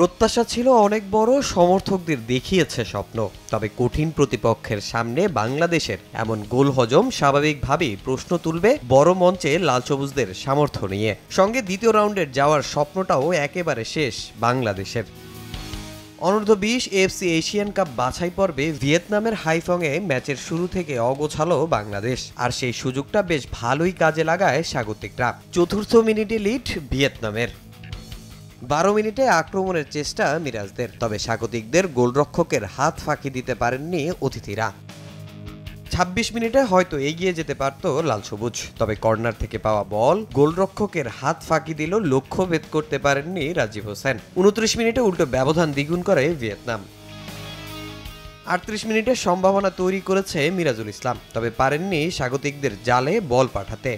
প্রত্যাশা ছিল অনেক বড়, সমর্থকদের দেখিয়েছে স্বপ্ন। তবে কঠিন প্রতিপক্ষের সামনে বাংলাদেশের এমন গোল হজম স্বাভাবিকভাবেই প্রশ্ন তুলবে বড় মঞ্চে লাল সবুজদের সামর্থ্য নিয়ে। সঙ্গে দ্বিতীয় রাউন্ডের যাওয়ার স্বপ্নটাও একেবারে শেষ বাংলাদেশের। অনূর্ধ্ব-20 এএফসি এশিয়ান কাপ বাছাই পর্বে ভিয়েতনামের হাইফংয়ে ম্যাচের শুরু থেকে অগোছালো বাংলাদেশ, আর সেই সুযোগটা বেশ ভালোই কাজে লাগায় স্বাগতিকরা। চতুর্থ মিনিটে লিড ভিয়েতনামের। 12 মিনিটে আক্রমণের চেষ্টা মিরাজদের, তবে স্বাগতিকদের গোলরক্ষকের হাত ফাঁকি দিতে পারেননি অতিথিরা। 26 মিনিটে হয়তো এগিয়ে যেতে পারত লাল সবুজ, তবে কর্নার থেকে পাওয়া বল গোলরক্ষকের হাত ফাঁকি দিল, লক্ষ্য ভেদ করতে পারেননি রাজীব হোসেন। 29 মিনিটে উল্টো ব্যবধান দ্বিগুণ করে ভিয়েতনাম। 38 মিনিটে সম্ভাবনা তৈরি করেছে মিরাজুল ইসলাম, তবে পারেননি স্বাগতিকদের জালে বল পাঠাতে।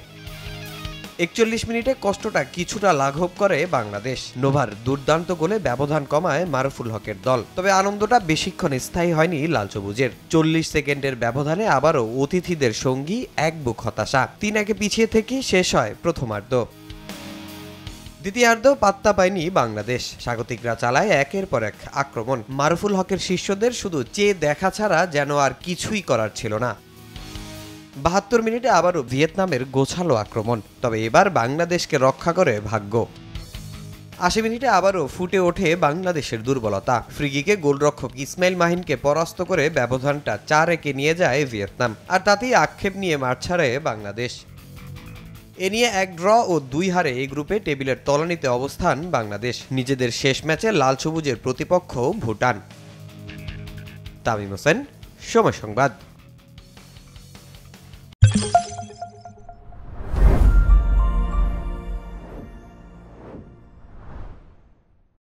41 মিনিটে কষ্টটা কিছুটা লাঘব করে বাংলাদেশ। নোভার দুর্দান্ত গোলে ব্যবধান কমায় মারুফুল হকের দল, তবে আনন্দটা বেশিক্ষণ স্থায়ী হয়নি লাল সবুজের। 40 সেকেন্ডের ব্যবধানে আবারও অতিথিদের সঙ্গী এক বুক হতাশা। 3-1 পিছিয়ে থেকে শেষ হয় প্রথমার্ধ। দ্বিতীয়ার্ধ পাত্তা পায়নি বাংলাদেশ। স্বাগতিকরা চালায় একের পর এক আক্রমণ। মারুফুল হকের শিষ্যদের শুধু চেয়ে দেখা ছাড়া যেন আর কিছুই করার ছিল না। 72 মিনিটে আবারও ভিয়েতনামের গোছালো আক্রমণ, তবে এবার বাংলাদেশকে রক্ষা করে ভাগ্য। 80 মিনিটে আবারও ফুটে ওঠে বাংলাদেশের দুর্বলতা। ফ্রিকিকে গোলরক্ষক ইসমাইল মাহিনকে পরাস্ত করে ব্যবধানটা 4-1 নিয়ে যায় ভিয়েতনাম, আর তাতেই আক্ষেপ নিয়ে মাঠ ছাড়ে বাংলাদেশ। এ নিয়ে 1 ড্র ও 2 হারে এই গ্রুপে টেবিলের তলানিতে অবস্থান বাংলাদেশ। নিজেদের শেষ ম্যাচে লাল সবুজের প্রতিপক্ষ ভুটান। তামিম হোসেন, সময় সংবাদ।